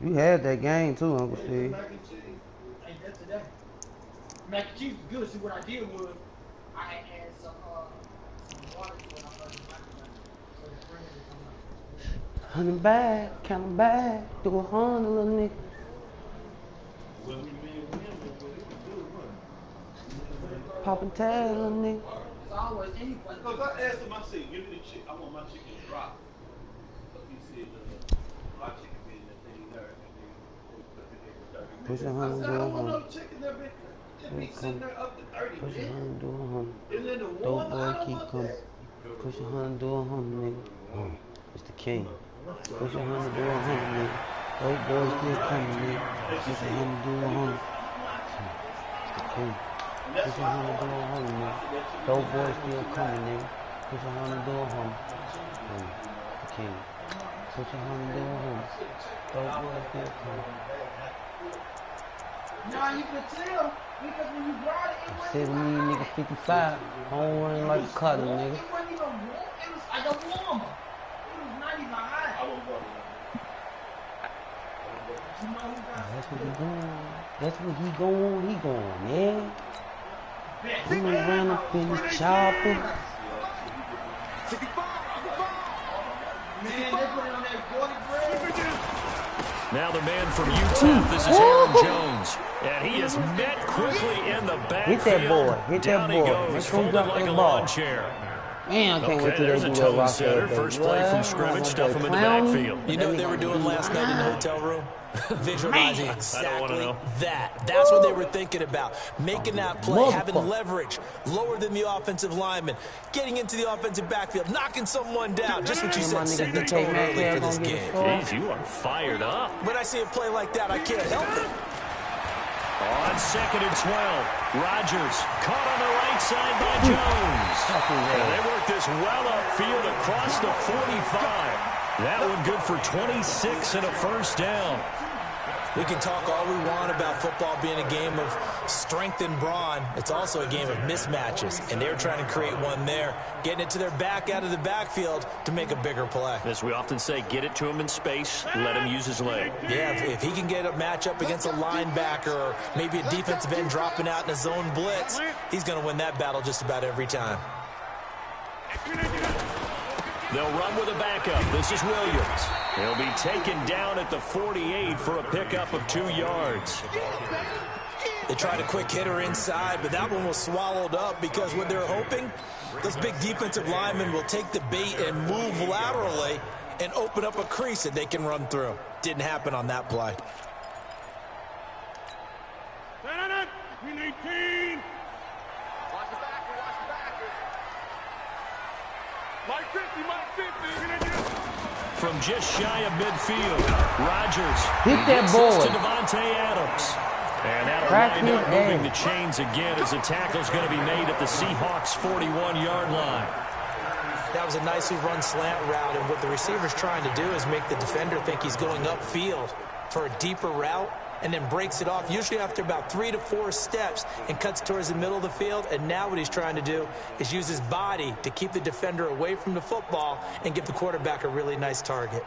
You had that game too, Uncle Steve. Mac and cheese. Ain't that today? Mac and cheese was good. See, what I did was I had added some water to it. I started to microwave it. So the spring is coming out. 100 back, count 'em back, do 100, little nigga. Poppin' tag, little nigga. It's always anyone. Because I asked him, I said, give me the chicken. I want my chicken dry. But he said, my chicken being the thing there. Push 100, I do said, I don't want 100. no chicken there, bitch. It be sitting there up to 30 Push minutes. 100, do 100. And then the Dope warm, I boy don't keep want coming. that. Push 100, do 100, nigga. It's the king. Push 100, do 100, nigga. Dope boy still coming, nigga. Push 100, do 100. It's the king. Push 100, do 100, nigga. Dope boy still coming, nigga. Push 100, do 100. The king. Push 100, do 100. Dope boy still coming. Nah, you can tell because when you brought it, it 70, nigga, 55. Home running like a cutter, nigga. It wasn't even warm. It was like a warmer. It was not even hot. I won't go there. You know who got That's what he going. That's what he going, man. He went around up in the chopper. Man, they put it on that 40 bread. Now the man from Utah, this is Aaron Jones. And he is met quickly in the backfield. Hit that boy. Hit Down that he boy. goes, Let's go folded drop like that a ball. lawn chair. Man, I can't wait till There's they a do that tone rock setter. there, First baby. play from Well, scrimmage, I'm stuff him in the clown me. backfield. You know what they were doing last night in the hotel room? Visualizing I don't wanna exactly know. that. That's what they were thinking about. Making that play, having Motherfucker. leverage, lower than the offensive lineman, getting into the offensive backfield, knocking someone down. Just what you My said, set nigga the DK tone Metcalf early for this gonna get a game. score. Jeez, you are fired up. When I see a play like that, I can't help it. On 2nd and 12, Rodgers caught on the right side by Jones. And they work this well upfield across the 45. That one good for 26 and a first down. We can talk all we want about football being a game of strength and brawn. It's also a game of mismatches, and they're trying to create one there, getting it to their back out of the backfield to make a bigger play. As we often say, get it to him in space, let him use his leg. Yeah, if he can get a matchup against a linebacker or maybe a defensive end dropping out in a zone blitz, he's going to win that battle just about every time. They'll run with a backup. This is Williams. He'll be taken down at the 48 for a pickup of 2 yards. They tried a quick hitter inside, but that one was swallowed up because what they're hoping, those big defensive linemen will take the bait and move laterally and open up a crease that they can run through. Didn't happen on that play. From just shy of midfield, Rodgers Hit that gets boy. this to Devontae Adams. And that'll Crack wind up his moving the ass. chains again as the tackle's going to be made at the Seahawks' 41-yard line. That was a nicely run slant route, and what the receiver's trying to do is make the defender think he's going upfield for a deeper route, and then breaks it off, usually after about 3 to 4 steps, and cuts towards the middle of the field. And now what he's trying to do is use his body to keep the defender away from the football and give the quarterback a really nice target.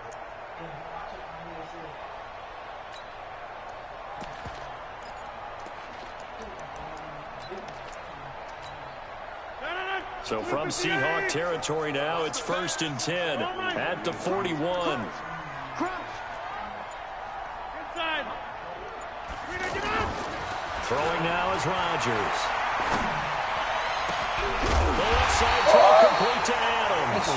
So from Seahawk territory now, it's 1st and 10 at the 41. Throwing now is Rodgers. The left side throw complete to Adams.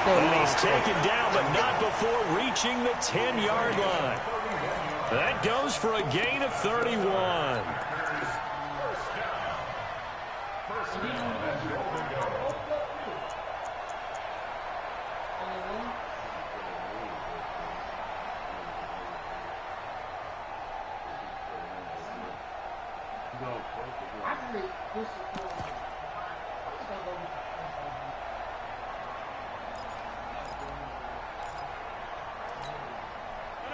And he's taken down, but not before reaching the 10-yard line. That goes for a gain of 31.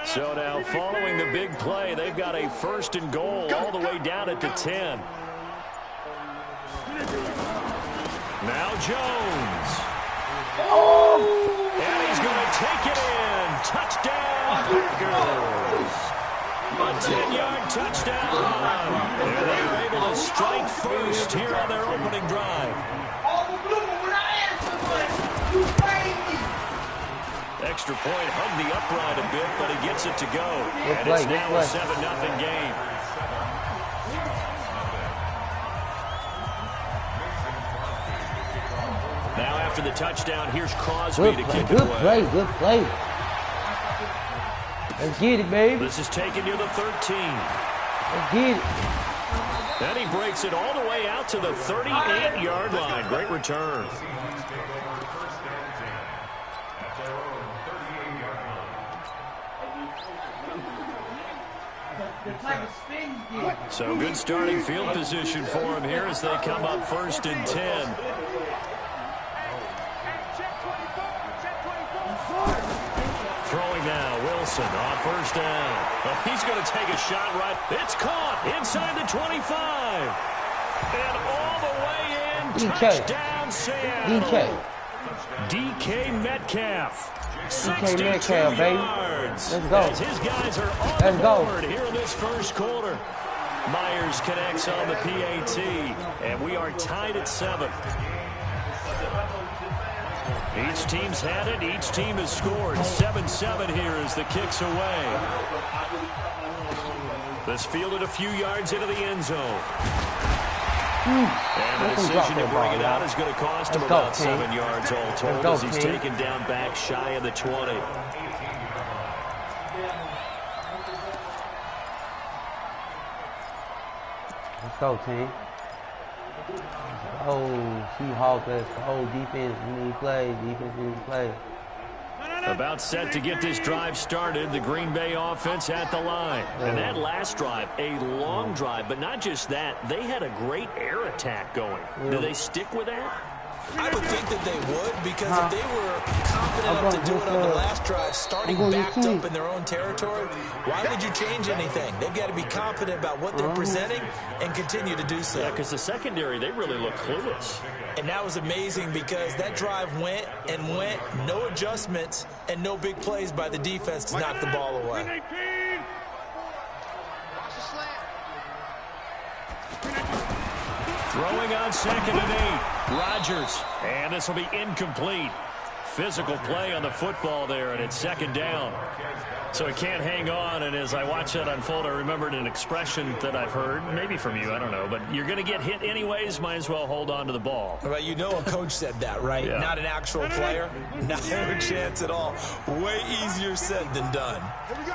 So now, following the big play, they've got a 1st and goal all the way down at the 10. Now Jones. And he's going to take it in. Touchdown, Packers. scores. A 10-yard touchdown. And they were able to strike first here on their opening drive. Extra point hugged the upright a bit, but he gets it to go. And it's now a 7-0 game. Now after the touchdown, here's Crosby to kick it away. Good play. Let's get it, baby. This is taken near the 13. Let's get it. Then he breaks it all the way out to the 38-yard line. Great return. So good starting field position for him here as they come up 1st and 10. Throwing now, Wilson on 1st down. Well, he's going to take a shot right. It's caught inside the 25. And all the way in, touchdown Seattle. DK Metcalf. 62 yards. Let's go. As his guys are on the board here in this first quarter. Myers connects on the PAT, and we are tied at 7. Each team's had it. Each team has scored. 7-7 here as the kick's away. This fielded a few yards into the end zone. And the decision to bring it out is going to cost him about 7 yards all told as he's taken down back shy of the 20. Let's go, team. Oh, Seahawks, the whole defense need to play. Defense needs to play. About set to get this drive started, the Green Bay offense at the line. And that last drive, a long drive, but not just that, they had a great air attack going. Do they stick with that? I would think that they would, because if they were confident enough to do it on the last drive, starting backed up in their own territory, why would you change anything? They've got to be confident about what they're presenting and continue to do so. Yeah, because the secondary, they really look clueless. And that was amazing because that drive went and went, no adjustments and no big plays by the defense to knock the ball away. Throwing on 2nd and 8. Rodgers. And this will be incomplete. Physical play on the football there, and it's 2nd down. So he can't hang on, and as I watch that unfold, I remembered an expression that I've heard, maybe from you, I don't know, but you're going to get hit anyways, might as well hold on to the ball. Well, you know a coach said that, right? Yeah. Not an actual player. Not a chance at all. Way easier said than done.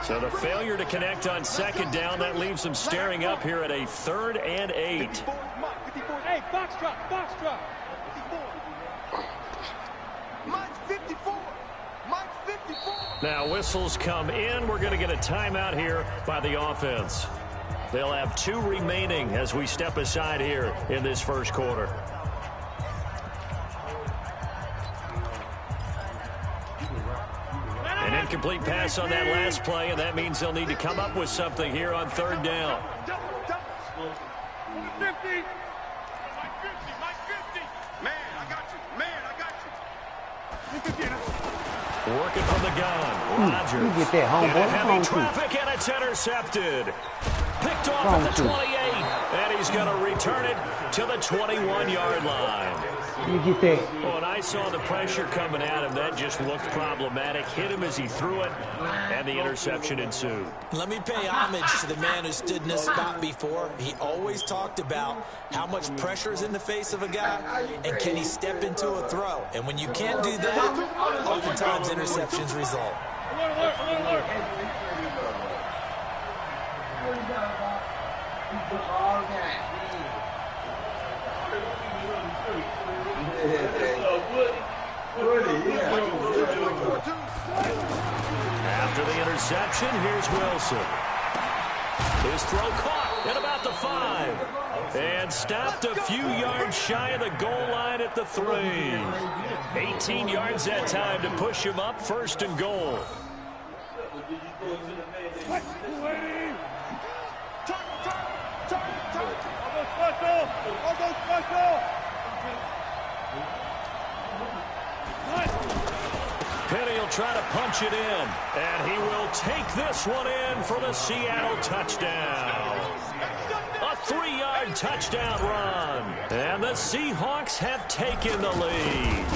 So the failure to connect on 2nd down, that leaves them staring up here at a 3rd and 8. Hey, box drop, box drop. Mine's 54. Mine's 54. Now whistles come in. We're going to get a timeout here by the offense. They'll have 2 remaining as we step aside here in this first quarter. An incomplete pass on that last play, and that means they'll need to come up with something here on 3rd down. 50. Man, I got you. Man, I got you. Working from the gun. Rodgers. You get that, homeboy. Heavy traffic, and it's intercepted. Picked off at the 28, and he's going to return it to the 21-yard line. You get that. Well, and I saw the pressure coming at him. That just looked problematic. Hit him as he threw it, and the interception ensued. Let me pay homage to the man who stood in this spot before. He always talked about how much pressure is in the face of a guy, and can he step into a throw. And when you can't do that, oftentimes interceptions result. After the interception, here's Wilson. His throw caught at about the 5. And stopped a few yards shy of the goal line at the 3. 18 yards that time to push him up 1st and goal. and he'll try to punch it in. And he will take this one in for the Seattle touchdown. A 3-yard touchdown run. And the Seahawks have taken the lead.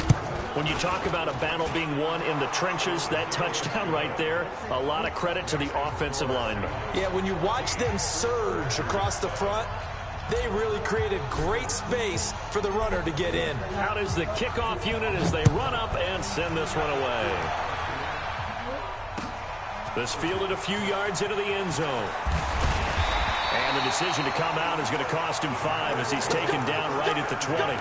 When you talk about a battle being won in the trenches, that touchdown right there, a lot of credit to the offensive linemen. Yeah, when you watch them surge across the front, they really created great space for the runner to get in. Out is the kickoff unit as they run up and send this one away. This fielded a few yards into the end zone. And the decision to come out is going to cost him 5 as he's taken down right at the 20.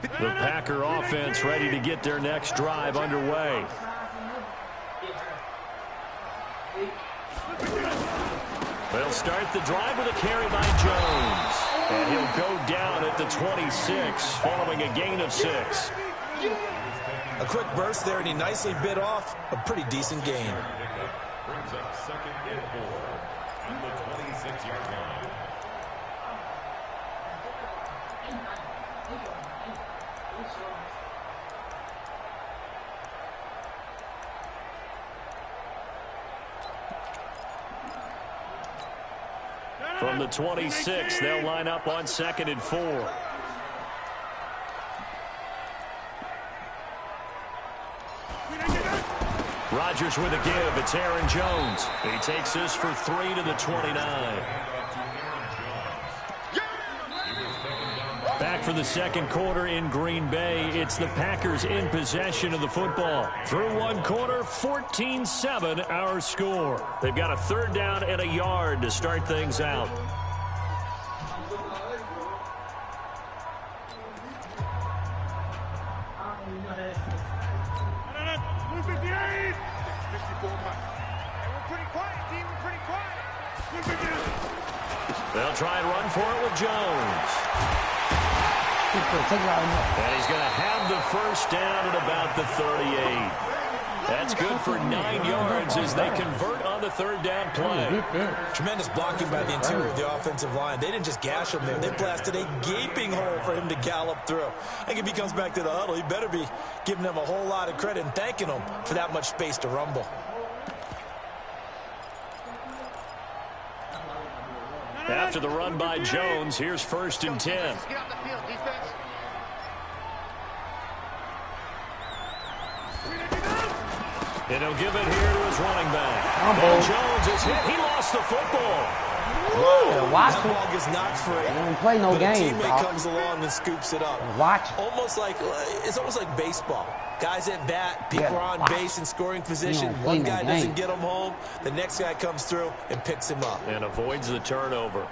The Packer offense ready to get their next drive underway. They'll start the drive with a carry by Jones. And he'll go down at the 26 following a gain of 6. A quick burst there, and he nicely bit off a pretty decent gain. Brings up 2nd and 4 on the 26-yard line. From the 26, they'll line up on 2nd and 4. Rodgers with a give. It's Aaron Jones. He takes this for 3 to the 29. Back for the second quarter in Green Bay. It's the Packers in possession of the football. Through one quarter, 14-7 our score. They've got a 3rd down and a yard to start things out. They'll try and run for it with Jones. And he's going to have the first down at about the 38. That's good for 9 yards as they convert on the 3rd down play. Tremendous blocking by the interior of the offensive line. They didn't just gash him there. They blasted a gaping hole for him to gallop through. I think if he comes back to the huddle, he better be giving them a whole lot of credit and thanking them for that much space to rumble. After the run by Jones, here's 1st and 10. Get off the field, defense. And he'll give it here to his running back. And Jones is hit. He lost the football. That ball gets knocked free. Don't play no but game. A teammate comes along and scoops it up. Watch. It's almost like baseball. Guys at bat, people are on base in scoring position. One guy doesn't get him home. The next guy comes through and picks him up. And avoids the turnover.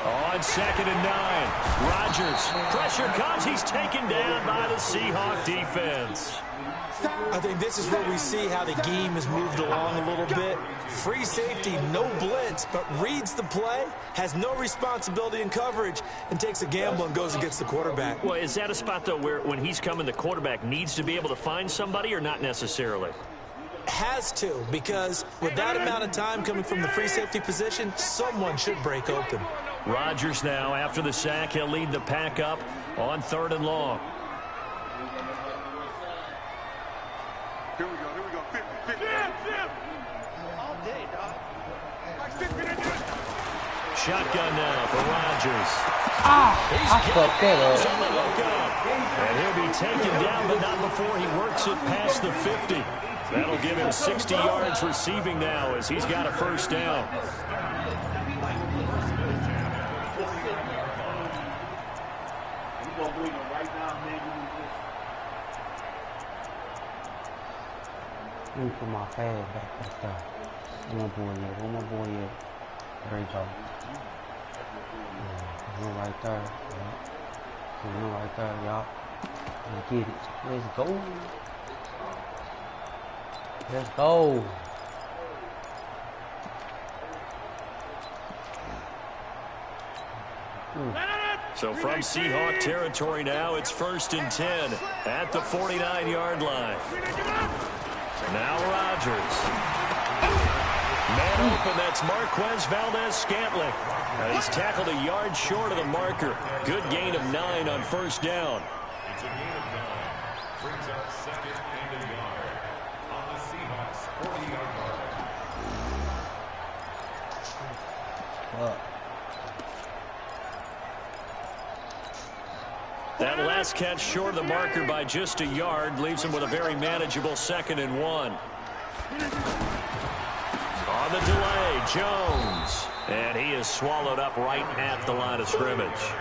On 2nd and 9, Rodgers. Pressure comes. He's taken down by the Seahawk defense. I think this is where we see how the game has moved along a little bit. Free safety, no blitz, but reads the play, has no responsibility in coverage, and takes a gamble and goes against the quarterback. Well, is that a spot, though, where when he's coming, the quarterback needs to be able to find somebody or not necessarily? Has to, because with that amount of time coming from the free safety position, someone should break open. Rodgers now, after the sack, he'll lead the pack up on 3rd and long. Here we go, 50. All day, dog. Shotgun now for Rodgers. I fucked that up. And he'll be taken down, but not before he works it past the 50. That'll give him 60 yards receiving now as he's got a 1st down. Let me put my pad back there. One more boy yet. One more boy yet. There you go. One right there. Yeah. One right there, y'all. Get it. Let's go. Let's go. So from Seahawk territory now, it's 1st and 10 at the 49-yard line. Now Rodgers. Man open, that's Marquez Valdez-Scantling. He's tackled a yard short of the marker. Good gain of 9 on 1st down. It's a gain of 9. Brings up 2nd and a yard on the Seahawks 40-yard line. That last catch short of the marker by just a yard leaves him with a very manageable 2nd and 1. On the delay, Jones. And he is swallowed up right at the line of scrimmage.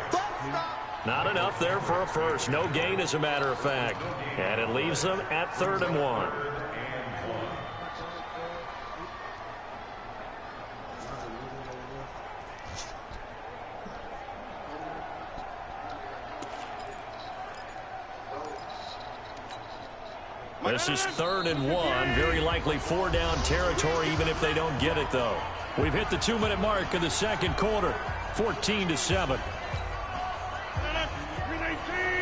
Not enough there for a first. No gain, as a matter of fact. And it leaves them at 3rd and 1. This is 3rd and 1. Very likely 4-down territory, even if they don't get it, though. We've hit the 2-minute mark of the 2nd quarter. 14-7.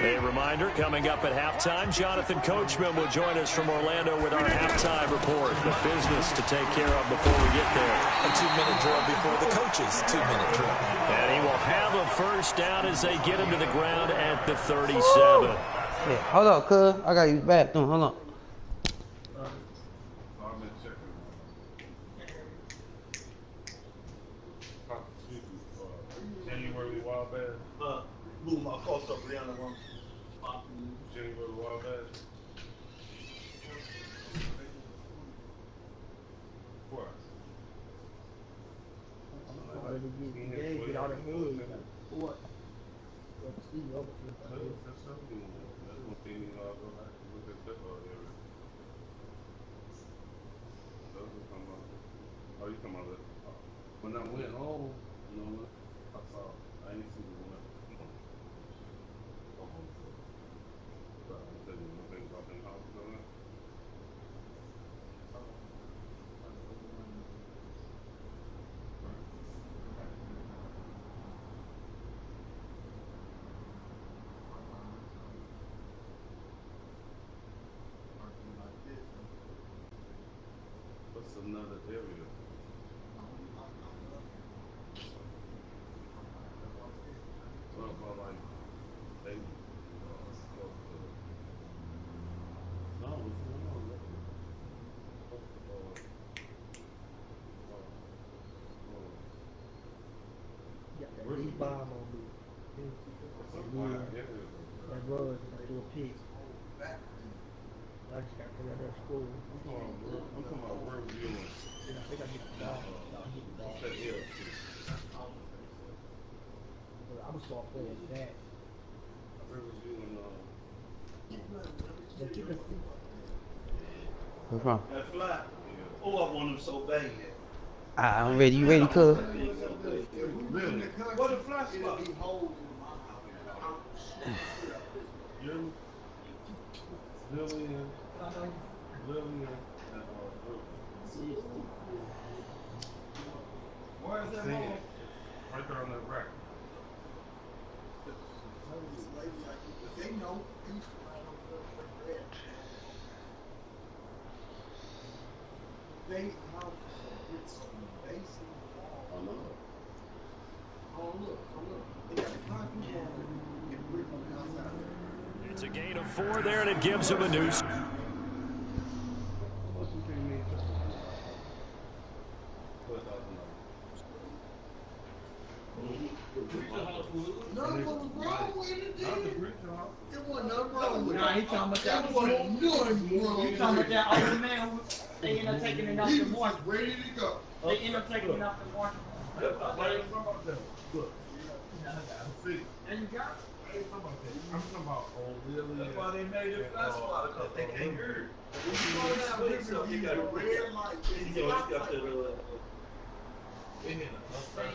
A reminder, coming up at halftime, Jonathan Coachman will join us from Orlando with our halftime report. The business to take care of before we get there. A 2-minute drill before the coach's 2-minute drill. And he will have a 1st down as they get him to the ground at the 37. Yeah, hold up, cuz. I got you back. Hold on. January Wild Bass. Blew my cost up down the one. January Wild Bass. What? Get out of here. What? Oh, you come out of it. When I went home, you know, I saw, I didn't see the one. But I said, nothing about them houses on it. What's another area? What about like they no, it's Where's the bomb on me? That was a pick. I just got to come out of school. I'm talking about where we doing. I think I get the ball. I'm going to start playing that. Where was you in What's wrong? That fly. Oh, I want him so bad. I'm ready. You ready, cuz? Really? What the fly spot? Lillian, Where is that see hole? it. Right there on that rack. They know. They know. It's basic. Oh, no. Oh, look. They got a concrete wall and brick on the outside. It's a gain of 4 there, and it gives him a new. Nothing was wrong with it, dude. It wasn't nothing wrong with it. Nah, he talking about that. It wasn't nothing wrong. He talking about that old man. They end up taking it off the morning. Ready to go. They end up taking it off the morning. Look. There you go. I'm talking about old Lily. That's why they made it fast water, because they can't hear it. When you go down with stuff, you got a red light. You know, it's got the, They had an upstairs.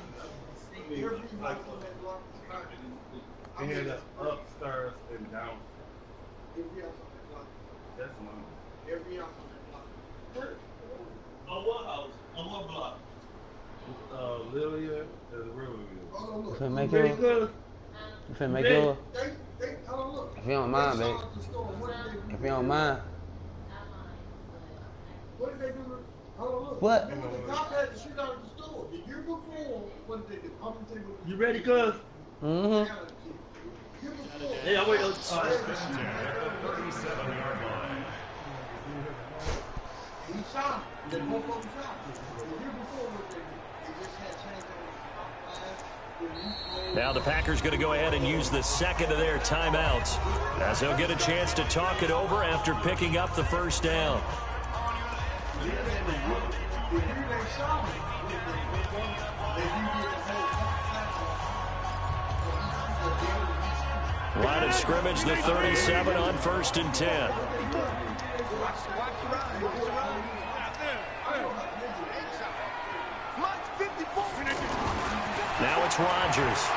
They had an upstairs and downstairs. That's mine. Every house on that block. on what house? On what block? Lilia and Riverview. You finna make yours? You finna make yours? If you don't mind, babe. If you don't mind. What did they do? Hold on, look. What? The cop had to shoot out of the store. The year before, what did they do? I'm gonna tell you what. You ready, cuz? Mm-hmm. Hey, I wait. 37-yard line. He shot him. They both of them shot him. The year before, what they did, they just had changed on the Now the Packers going to go ahead and use the second of their timeouts as they'll get a chance to talk it over after picking up the first down. Line of scrimmage, the 37 on 1st and 10. Now it's Rodgers.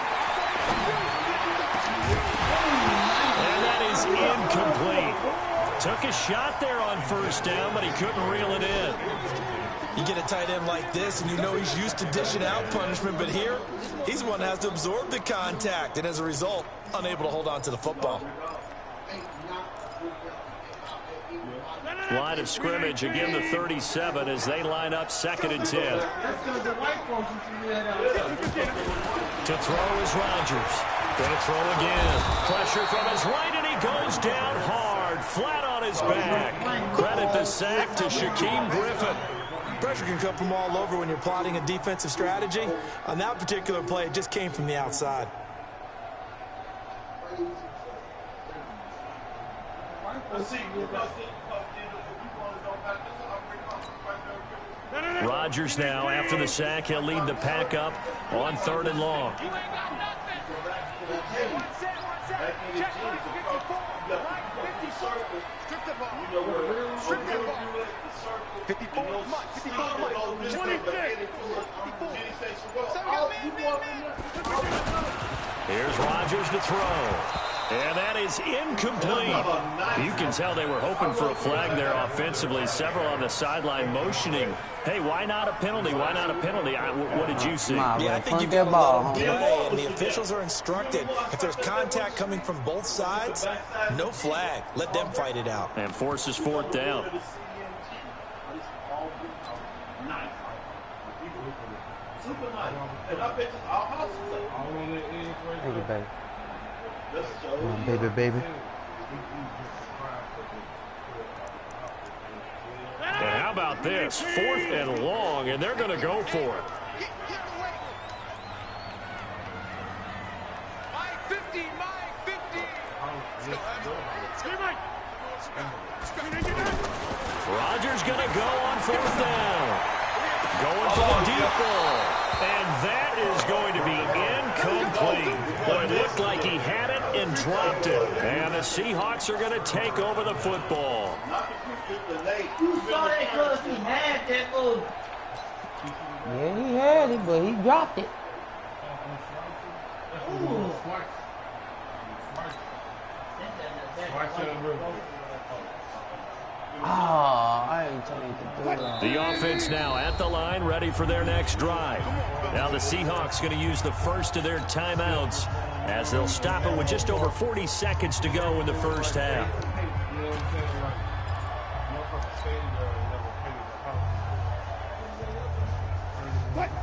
And that is incomplete. Took a shot there on 1st down, but he couldn't reel it in. You get a tight end like this, and you know he's used to dishing out punishment, but here, he's the one that has to absorb the contact, and as a result, unable to hold on to the football. Line of scrimmage, again the 37 as they line up 2nd and 10. To throw is Rodgers. Going to throw again. Pressure from his right, and he goes down hard, flat on his back. Credit the sack to Shaquem Griffin. Pressure can come from all over when you're plotting a defensive strategy. On that particular play, it just came from the outside. Rodgers now, after the sack, he'll lead the pack up on 3rd and long. Here's Rodgers to throw. And that is incomplete. You can tell they were hoping for a flag there offensively. Several on the sideline motioning, hey, why not a penalty? Why not a penalty? What did you see? Yeah, I think you've got a lot of play, and the officials are instructed, if there's contact coming from both sides, no flag. Let them fight it out. And forces 4th down. Thank you, baby. Come on, baby, baby. And how about this? 4th and long, and they're going to go for it. Rodgers going to go on 4th down. Going for the deep ball. And that is going to be incomplete. Boy, it looked like he had it and dropped it. And the Seahawks are going to take over the football. You saw that because he had that move. Yeah, he had it, but he dropped it. Oh, I ain't telling you to do that. The offense now at the line, ready for their next drive. Now the Seahawks going to use the first of their timeouts as they'll stop it with just over 40 seconds to go in the first half.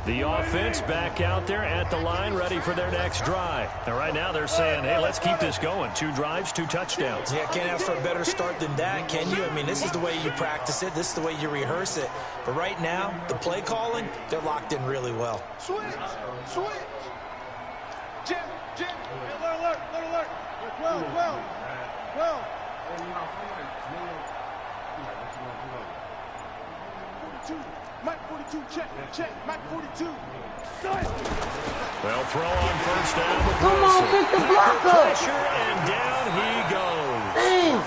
The offense back out there at the line, ready for their next drive. And right now they're saying, hey, let's keep this going. 2 drives, 2 touchdowns. Yeah, can't ask for a better start than that, can you? I mean, this is the way you practice it. This is the way you rehearse it. But right now, the play calling, they're locked in really well. Switch! Jim! Alert! Well. Mike 42, check, Mike 42. They'll throw on first down with Come on, Wilson. pick the block up. Pressure, and down he goes. Damn.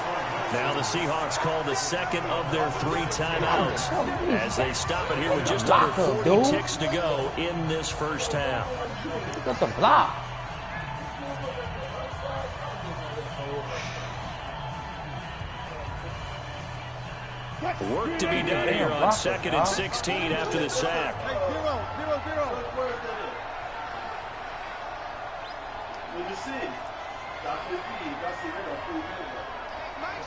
Now the Seahawks call the second of their 3 timeouts as they stop it here with just under 40 ticks to go in this first half. Got the block. Work to be done here on 2nd and 16 after the sack. Hey, 0. When you see, that's the key. That's the middle. Mike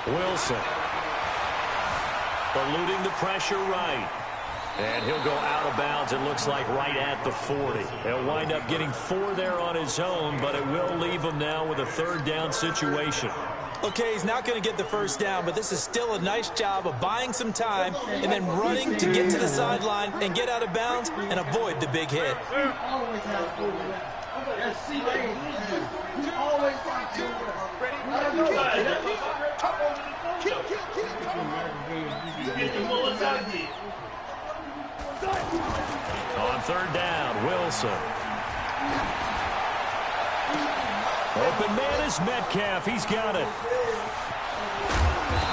42. Wilson. Eluding the pressure right. And he'll go out of bounds, it looks like, right at the 40. He'll wind up getting 4 there on his own, but it will leave him now with a 3rd down situation. Okay, he's not going to get the first down, but this is still a nice job of buying some time and then running to get to the sideline and get out of bounds and avoid the big hit. Always have food. That's see what you always find two. On 3rd down, Wilson. Open man is Metcalf. He's got it.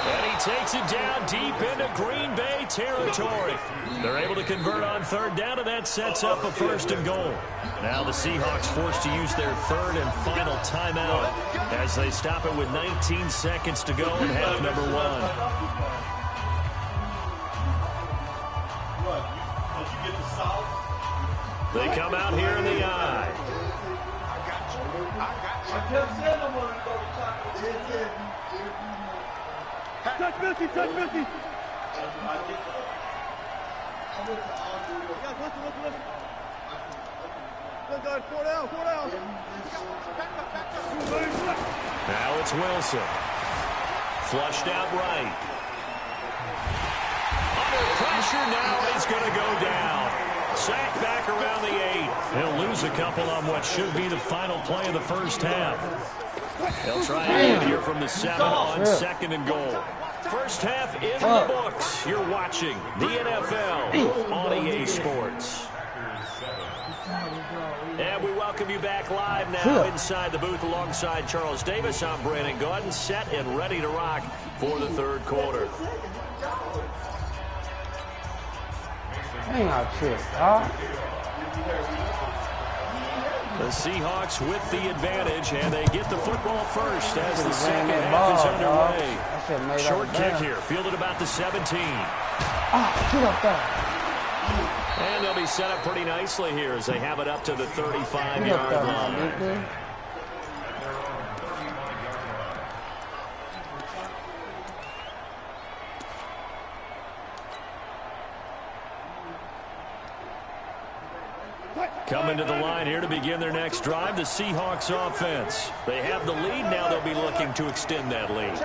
And he takes it down deep into Green Bay territory. They're able to convert on 3rd down, and that sets up a 1st and goal. Now the Seahawks forced to use their 3rd and final timeout as they stop it with 19 seconds to go in half number 1. They come out here in the eye. Touch Missy. Listen. Listen, 4 down. Now it's Wilson. Flushed out right. Under pressure now, he's going to go down. Sack back around the 8. He'll lose a couple on what should be the final play of the first half. They'll try again here from the 7 on 2nd and goal. First half in the books. You're watching the NFL on EA Sports. And we welcome you back live now inside the booth alongside Charles Davis. I'm Brandon Gordon, set and ready to rock for the 3rd quarter. Ain't no trick, dog. The Seahawks with the advantage, and they get the football first as the second half is underway. Short kick here, fielded about the 17. Get up there. And they'll be set up pretty nicely here as they have it up to the 35-yard line. Coming to the line here to begin their next drive, the Seahawks offense. They have the lead. Now they'll be looking to extend that lead.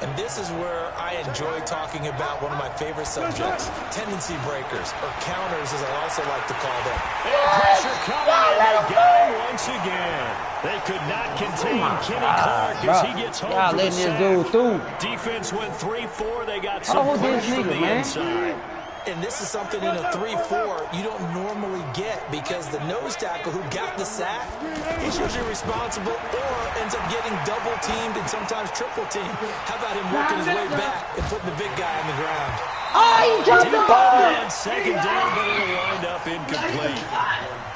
And this is where I enjoy talking about one of my favorite subjects, tendency breakers, or counters as I also like to call them. And pressure coming, and they got him once again. They could not contain Kenny Clark as he gets home for the sack. Defense went 3-4. They got some push from the inside. And this is something in a 3-4 you don't normally get because the nose tackle who got the sack, he's usually responsible or ends up getting double teamed and sometimes triple teamed. How about him working his way back and putting the big guy on the ground? Oh, he dropped the ball! On 2nd down, but it'll wind up incomplete.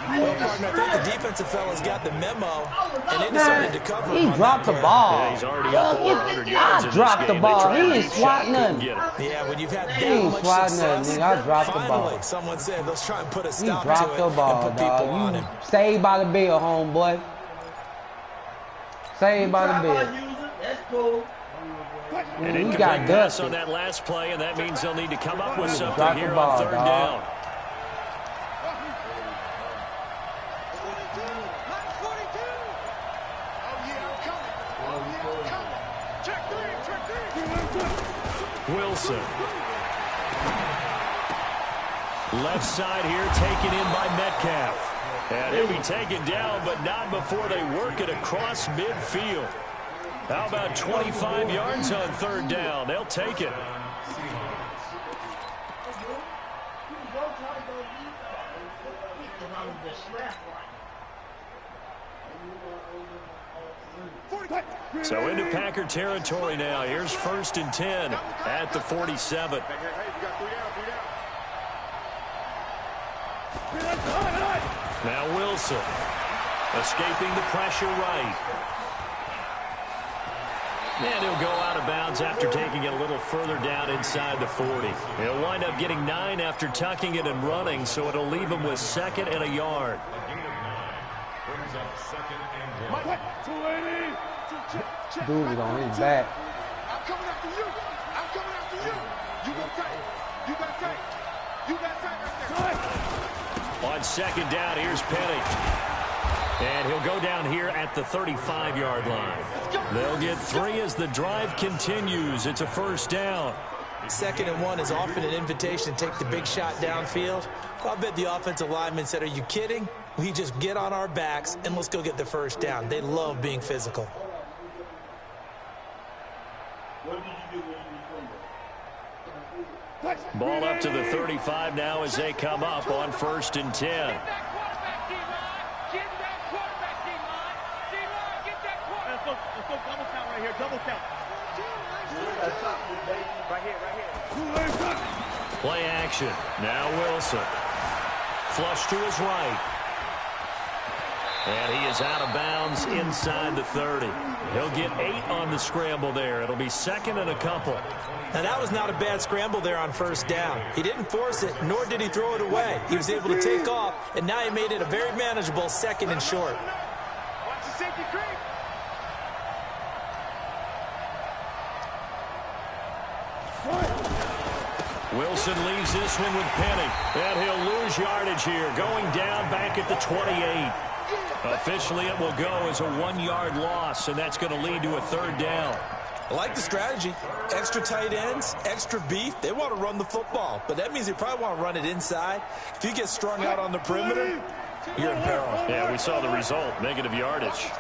Well, partner, I think the defensive fellas got the memo, and they decided to cover him. He dropped the ball. Yeah, he's already up over 100 yards in this dropped the game. ball. They tried He ain't to swat shot, nothing. couldn't get it. Yeah, when you've had He that ain't much swat success, nothing, nigga. I dropped the finally, ball. someone said, let's try and put a He stop to dropped it the ball, and put people on dog. him. You saved by the bell, homeboy. Saved by the bell. That's cool. An He incomplete got pass on dusted. that last play, and that means they'll need to come up with something Drop the here ball, on 3rd dog. down. Wilson. Left side here taken in by Metcalf. And he'll be taken down, but not before they work it across midfield. How about 25 yards on 3rd down? They'll take it. the strap right. So into Packer territory now. Here's 1st and 10 at the 47. Now Wilson escaping the pressure right. And he'll go out of bounds after taking it a little further down inside the 40. He'll wind up getting 9 after tucking it and running, so it'll leave him with 2nd and a yard. Dude is on his back. I'm coming after you. I'm coming after you. You got tight. You got tight. You got tight right there. On 2nd down, here's Penny. And he'll go down here at the 35-yard line. They'll get 3 as the drive continues. It's a 1st down. 2nd and 1 is often an invitation to take the big shot downfield. I'll bet the offensive lineman said, are you kidding? We just get on our backs and let's go get the 1st down. They love being physical. What did you do when you were Ball up to the 35 now as they come up on 1st and 10. Double count right here. Double count. Right here. Play action. Now Wilson. Flush to his right. And he is out of bounds inside the 30. He'll get 8 on the scramble there. It'll be 2nd and a couple. Now, that was not a bad scramble there on 1st down. He didn't force it, nor did he throw it away. He was able to take off, and now he made it a very manageable 2nd and short. Watch the safety creep. Wilson leaves this one with Penny. And he'll lose yardage here, going down back at the 28. Officially, it will go as a 1-yard loss, and that's going to lead to a 3rd down. I like the strategy. Extra tight ends, extra beef. They want to run the football, but that means they probably want to run it inside. If you get strung out on the perimeter, you're in peril. Yeah, we saw the result, negative yardage.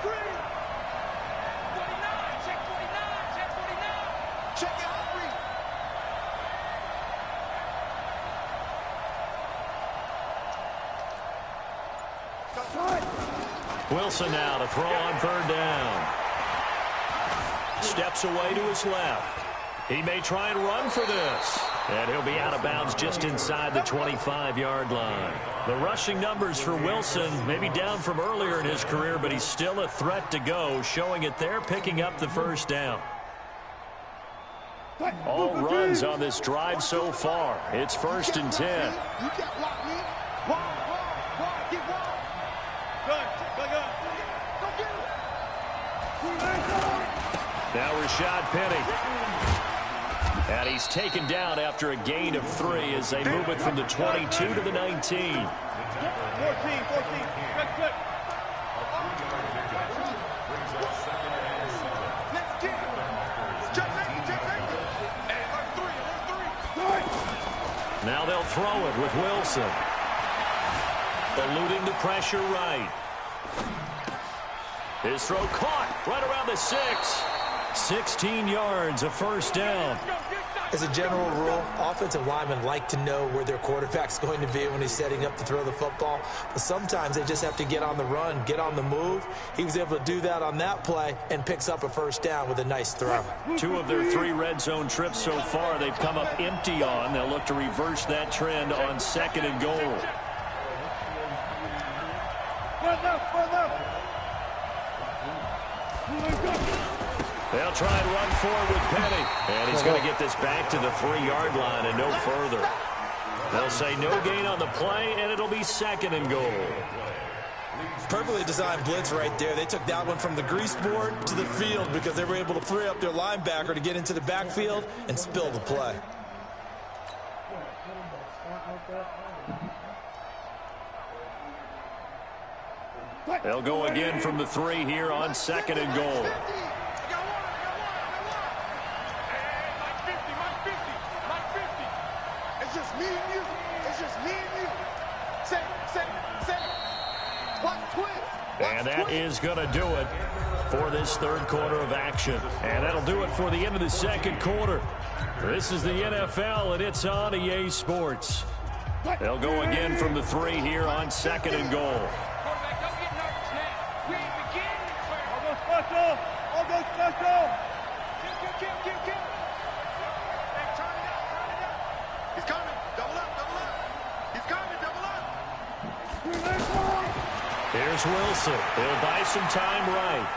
Wilson now to throw on 3rd down. Steps away to his left. He may try and run for this. And he'll be out of bounds just inside the 25-yard line. The rushing numbers for Wilson may be down from earlier in his career, but he's still a threat to go, showing it there, picking up the 1st down. All runs on this drive so far. It's 1st and 10. Now Rashad Penny. And he's taken down after a gain of 3 as they move it from the 22 to the 19. 14. Quick. Now they'll throw it with Wilson. Eluding the pressure right. His throw caught right around the 6. 16 yards, a 1st down. As a general rule, offensive linemen like to know where their quarterback's going to be when he's setting up to throw the football. But sometimes they just have to get on the run, get on the move. He was able to do that on that play and picks up a 1st down with a nice throw. 2 of their 3 red zone trips so far they've come up empty on. They'll look to reverse that trend on 2nd and goal. They'll try and run forward with Penny. And he's going to get this back to the 3-yard line and no further. They'll say no gain on the play, and it'll be 2nd and goal. Perfectly designed blitz right there. They took that one from the grease board to the field because they were able to free up their linebacker to get into the backfield and spill the play. They'll go again from the 3 here on 2nd and goal. It's just me and you. It's just me and you. Say. Watch twist. And that is going to do it for this 3rd quarter of action. And that'll do it for the end of the 2nd quarter. This is the NFL, and it's on EA Sports. They'll go again from the 3 here on 2nd and goal. Quarterback, don't get nervous now. We ain't beginning to play. I'll go special. I'll go special. Kill. Hey, turn it up. He's coming. Double up. He's coming. Double up. Here's Wilson. He'll buy some time right.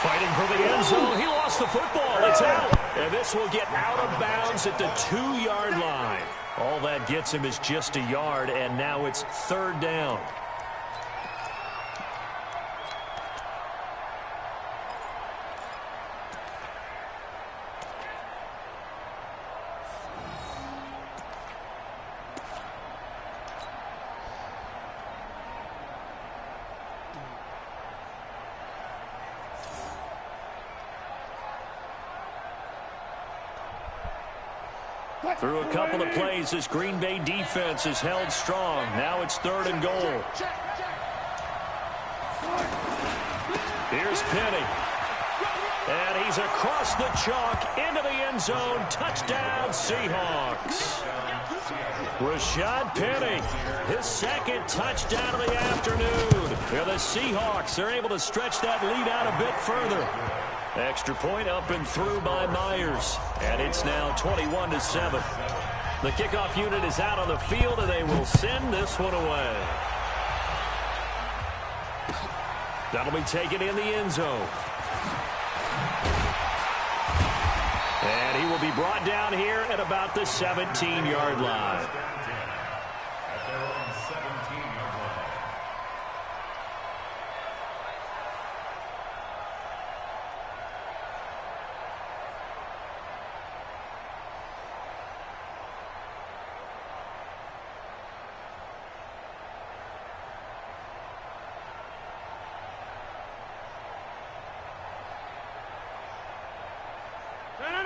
Fighting for the end zone. He lost the football. It's out. And this will get out of bounds at the 2-yard line. All that gets him is just a yard, and now it's 3rd down. Through a couple of plays, this Green Bay defense is held strong. Now it's 3rd and goal. Here's Penny. And he's across the chalk into the end zone. Touchdown, Seahawks. Rashad Penny, his 2nd touchdown of the afternoon. And the Seahawks are able to stretch that lead out a bit further. Extra point up and through by Myers. And it's now 21-7. The kickoff unit is out on the field, and they will send this one away. That'll be taken in the end zone. And he will be brought down here at about the 17-yard line.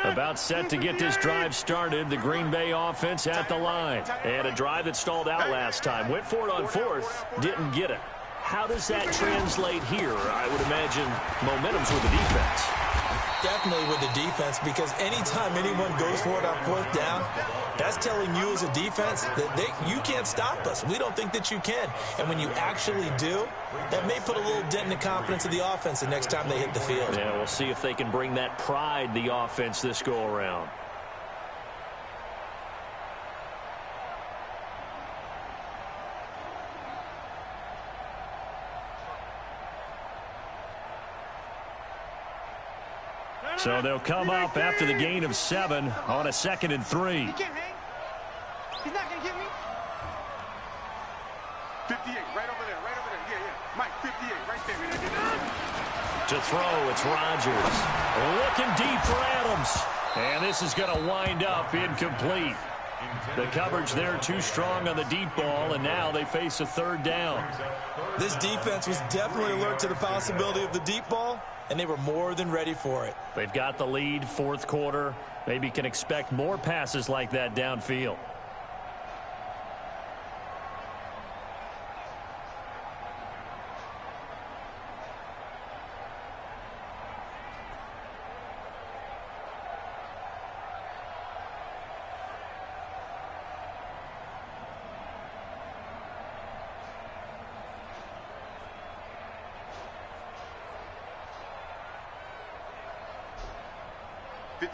About set to get this drive started. The Green Bay offense at the line. And a drive that stalled out last time. Went for it on 4th. Didn't get it. How does that translate here? I would imagine momentum's with the defense. Definitely with the defense, because anytime anyone goes for it on 4th down, that's telling you as a defense that you can't stop us. We don't think that you can. And when you actually do, that may put a little dent in the confidence of the offense the next time they hit the field. Yeah, we'll see if they can bring that pride, the offense, this go-around. So they'll come up after the gain of 7 on a 2nd and 3. He can't hang. He's not going to get me. 58, right over there. Yeah. Mike, 58, right there. To throw, it's Rodgers. Looking deep for Adams. And this is going to wind up incomplete. The coverage there too strong on the deep ball, and now they face a 3rd down. This defense was definitely alert to the possibility of the deep ball, and they were more than ready for it. They've got the lead, 4th quarter. Maybe can expect more passes like that downfield.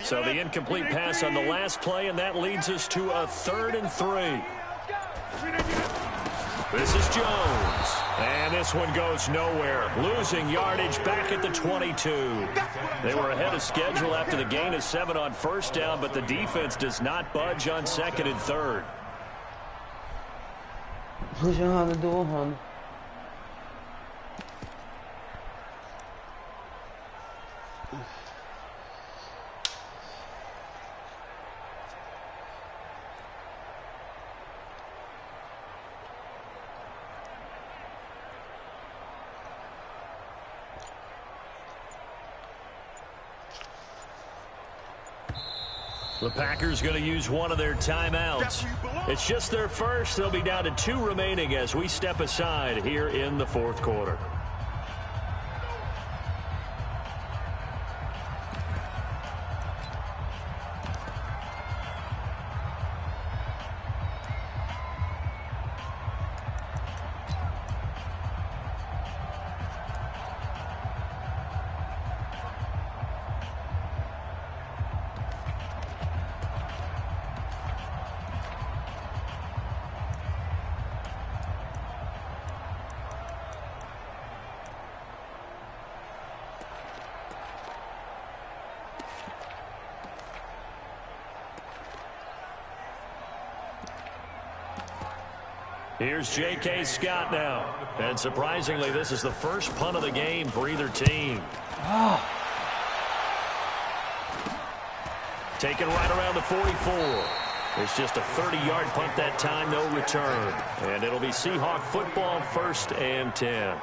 So the incomplete pass on the last play, and that leads us to a 3rd and 3. This is Jones. And this one goes nowhere. Losing yardage back at the 22. They were ahead of schedule after the gain of 7 on 1st down, but the defense does not budge on 2nd and 3rd. Push your hand to do 100. The Packers going to use one of their timeouts. It's just their first. They'll be down to 2 remaining as we step aside here in the 4th quarter. Here's J.K. Scott now. And surprisingly, this is the first punt of the game for either team. Taken right around the 44. It's just a 30-yard punt that time, no return. And it'll be Seahawk football, 1st and 10.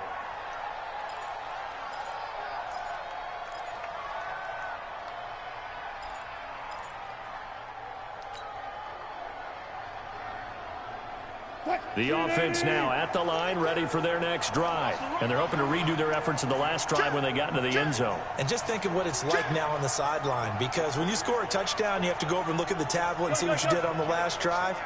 The offense now at the line, ready for their next drive. And they're hoping to redo their efforts in the last drive when they got into the end zone. And just think of what it's like now on the sideline, because when you score a touchdown, you have to go over and look at the tablet and see what you did on the last drive.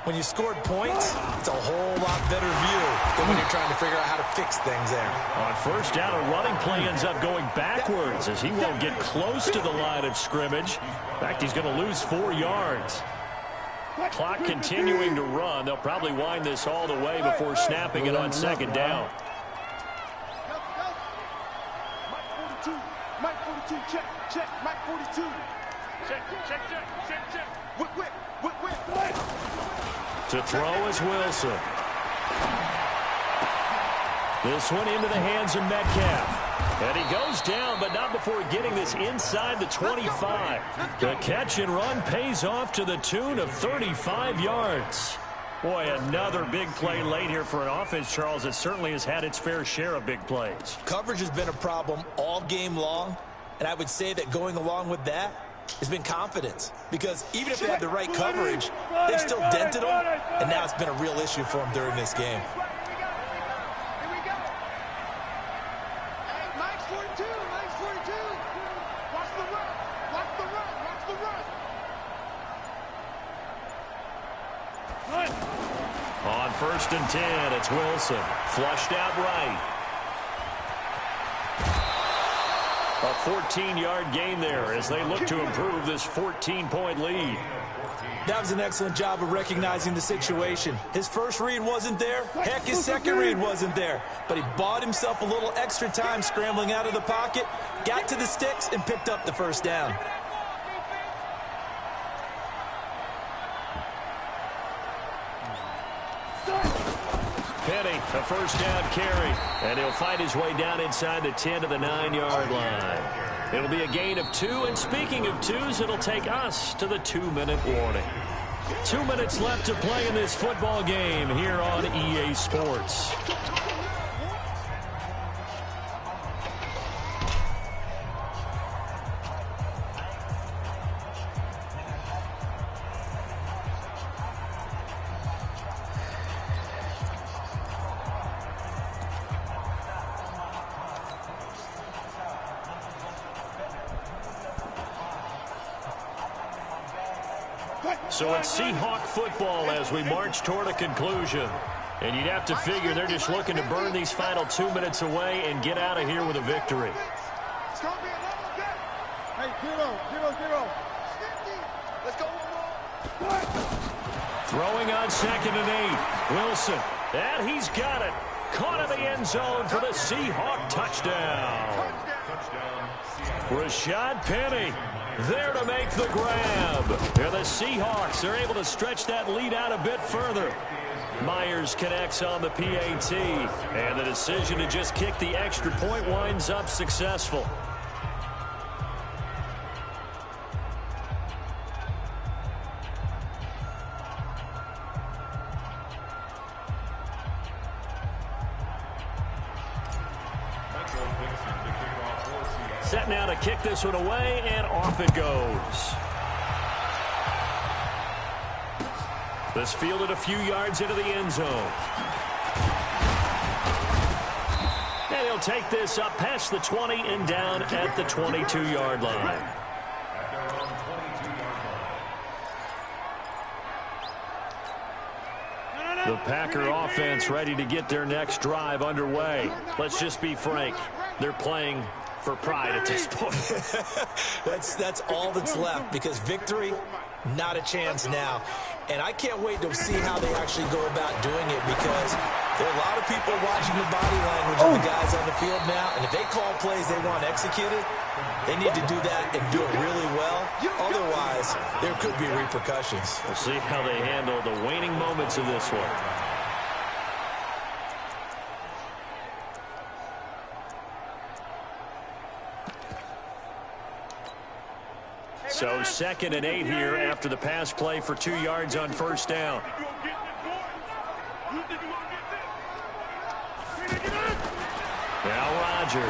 When you scored points, it's a whole lot better view than when you're trying to figure out how to fix things there. On first down, a running play ends up going backwards as he won't get close to the line of scrimmage. In fact, he's going to lose 4 yards. Clock continuing to run. They'll probably wind this all the way before snapping it on 2nd down. Mike 42, check, Mike 42. Check. Whip. To throw is Wilson. This one into the hands of Metcalf. And he goes down, but not before getting this inside the 25. The catch and run pays off to the tune of 35 yards. Boy, another big play late here for an offense, Charles, that certainly has had its fair share of big plays. Coverage has been a problem all game long, and I would say that going along with that has been confidence. Because even if they had the right coverage, they've still dented them, and now it's been a real issue for them during this game. On 1st and 10, it's Wilson. Flushed out right. A 14-yard gain there as they look to improve this 14-point lead. That was an excellent job of recognizing the situation. His first read wasn't there. Heck, his second read wasn't there. But he bought himself a little extra time scrambling out of the pocket, got to the sticks, and picked up the 1st down. Penny, a 1st down carry, and he'll find his way down inside the 10 to the 9-yard line. It'll be a gain of 2, and speaking of 2s, it'll take us to the 2-minute warning. 2 minutes left to play in this football game here on EA Sports. So it's Seahawk football as we march toward a conclusion. And you'd have to figure they're just looking to burn these final 2 minutes away and get out of here with a victory. It's going to be another game. Hey, 0. Let's go one more. Throwing on 2nd and 8. Wilson. And he's got it. Caught in the end zone for the Seahawk touchdown. Rashad Penny there to make the grab. And the Seahawks are able to stretch that lead out a bit further. Myers connects on the PAT. And the decision to just kick the extra point winds up successful. Set now to kick this one away, and off it goes. This fielded a few yards into the end zone. And he'll take this up past the 20 and down at the 22-yard line. The Packer offense ready to get their next drive underway. Let's just be frank. They're playing for pride at this point. That's all that's left, because victory, not a chance now. And I can't wait to see how they actually go about doing it, because there are a lot of people watching the body language of the guys on the field now, and if they call plays they want executed, they need to do that and do it really well. Otherwise, there could be repercussions. We'll see how they handle the waning moments of this one. So 2nd and 8 here after the pass play for 2 yards on first down. Now Rodgers.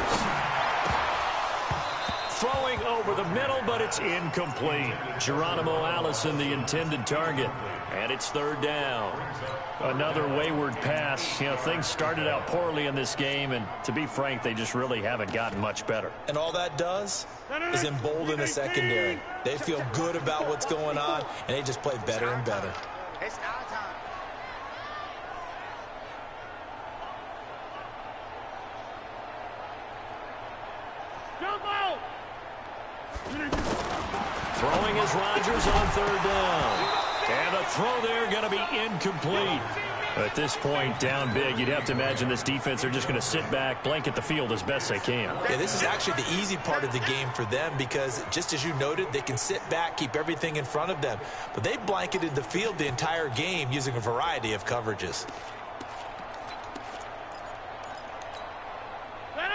Throwing over the middle, but it's incomplete. Geronimo Allison, the intended target. And it's 3rd down. Another wayward pass. You know, things started out poorly in this game, and to be frank, they just really haven't gotten much better. And all that does is embolden the secondary. They feel good about what's going on, and they just play better and better. It's our time. Throwing is Rodgers on 3rd down. And the throw there going to be incomplete. At this point, down big, you'd have to imagine this defense are just going to sit back, blanket the field as best they can. Yeah, this is actually the easy part of the game for them because, just as you noted, they can sit back, keep everything in front of them. But they blanketed the field the entire game using a variety of coverages.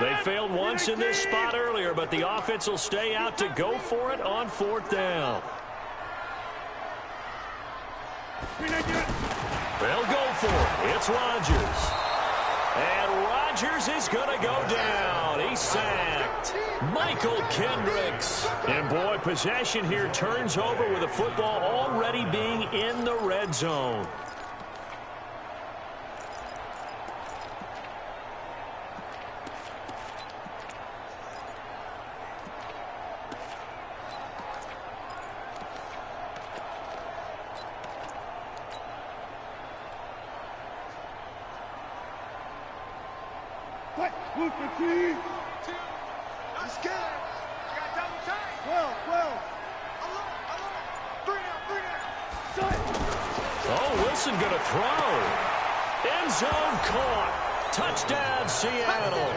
They failed once in this spot earlier, but the offense will stay out to go for it on 4th down. They'll go for it. It's Rodgers. And Rodgers is going to go down. He's sacked. Michael Kendricks. And, boy, possession here turns over with the football already being in the red zone. Wilson going to throw. End zone caught. Touchdown, Seattle.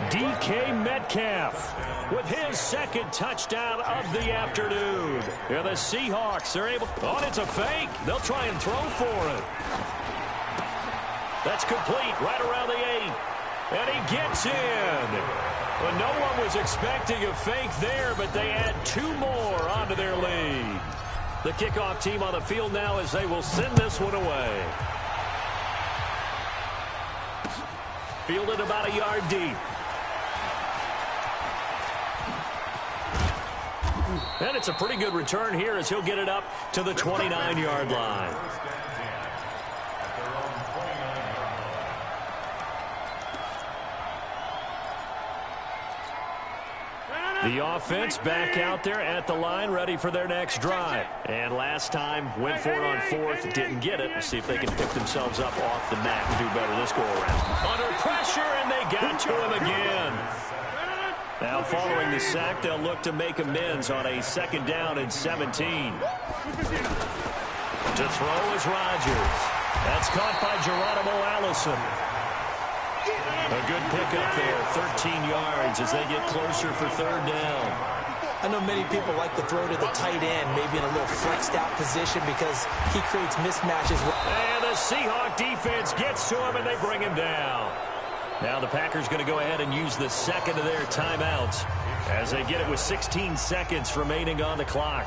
DK Metcalf with his 2nd touchdown of the afternoon. And the Seahawks are able. Oh, it's a fake. They'll try and throw for it. That's complete right around the 8. And he gets in. Well, no one was expecting a fake there, but they add 2 more onto their lead. The kickoff team on the field now as they will send this one away. Fielded about a yard deep. And it's a pretty good return here as he'll get it up to the 29-yard line. The offense back out there at the line, ready for their next drive. And last time, went for it on 4th, didn't get it. Let's see if they can pick themselves up off the mat and do better this go-around. Under pressure, and they got to him again. Now, following the sack, they'll look to make amends on a 2nd down and 17. To throw is Rodgers. That's caught by Geronimo Allison. A good pickup there, 13 yards as they get closer for 3rd down. I know many people like to throw to the tight end, maybe in a little flexed out position because he creates mismatches. And the Seahawk defense gets to him and they bring him down. Now the Packers going to go ahead and use the 2nd of their timeouts as they get it with 16 seconds remaining on the clock.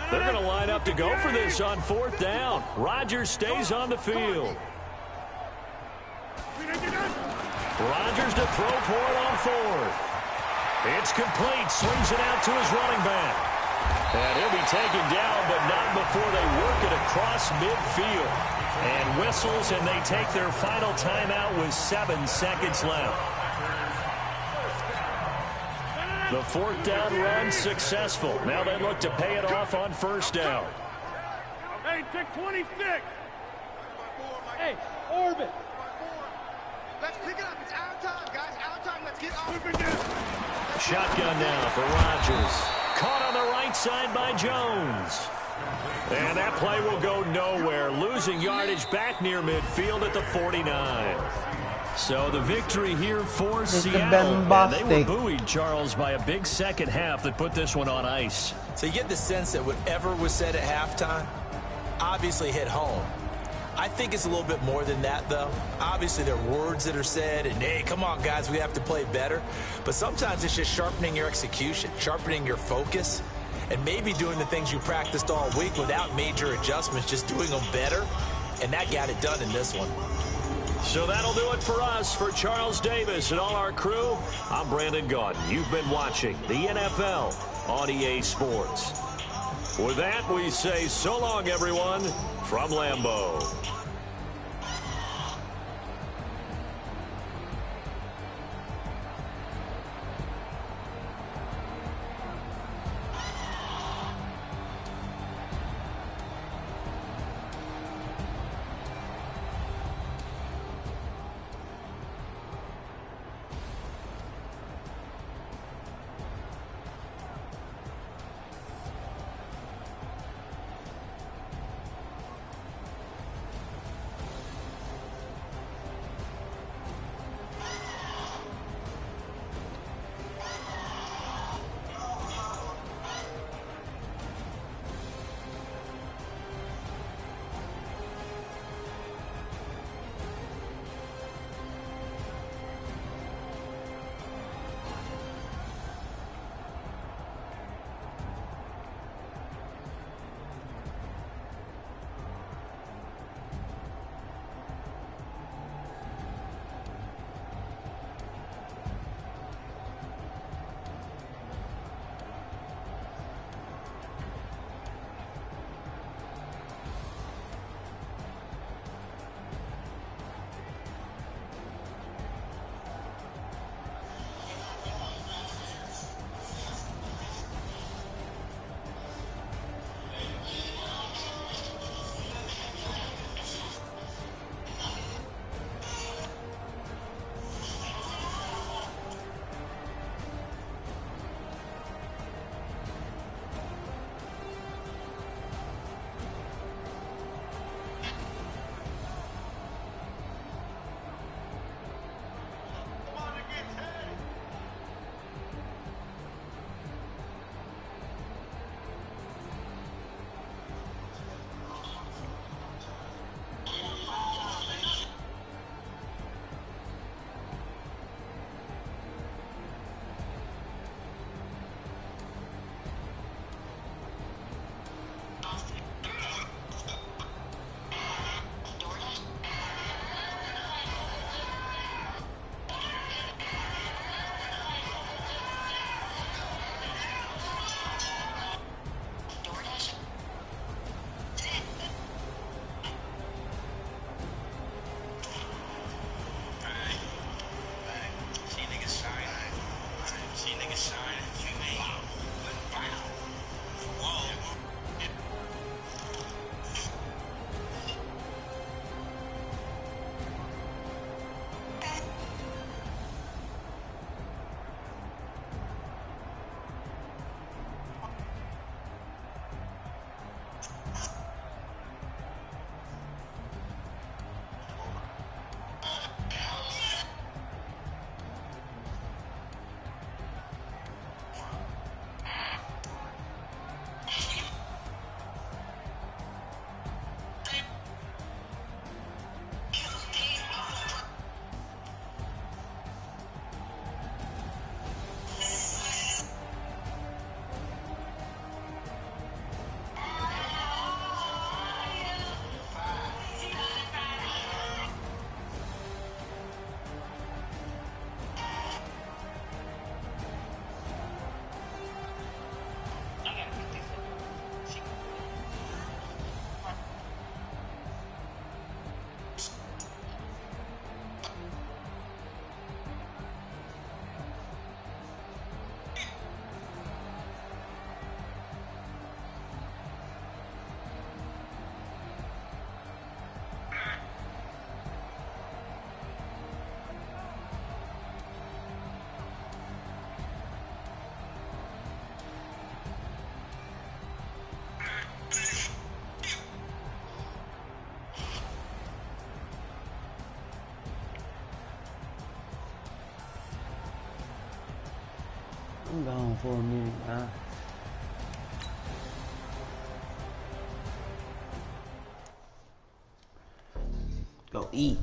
They're going to line up to go for this on 4th down. Rodgers stays on the field. Rodgers to throw for it on 4th. It's complete. Swings it out to his running back. And he'll be taken down, but not before they work it across midfield. And whistles, and they take their final timeout with 7 seconds left. The 4th down run successful. Now they look to pay it off on 1st down. Hey, take 26. Hey, orbit. Let's pick it up. It's our time, guys. Our time. Let's get off. Shotgun now for Rodgers. Caught on the right side by Jones. And that play will go nowhere. Losing yardage back near midfield at the 49. So the victory here for Seattle. And they were buoyed, Charles, by a big second half that put this one on ice. So you get the sense that whatever was said at halftime obviously hit home. I think it's a little bit more than that, though. Obviously, there are words that are said, and, hey, come on, guys, we have to play better. But sometimes it's just sharpening your execution, sharpening your focus, and maybe doing the things you practiced all week without major adjustments, just doing them better. And that got it done in this one. So that'll do it for us. For Charles Davis and all our crew, I'm Brandon Gaudin. You've been watching the NFL on EA Sports. With that, we say so long, everyone, from Lambeau. I'm gone for a minute, man. eat.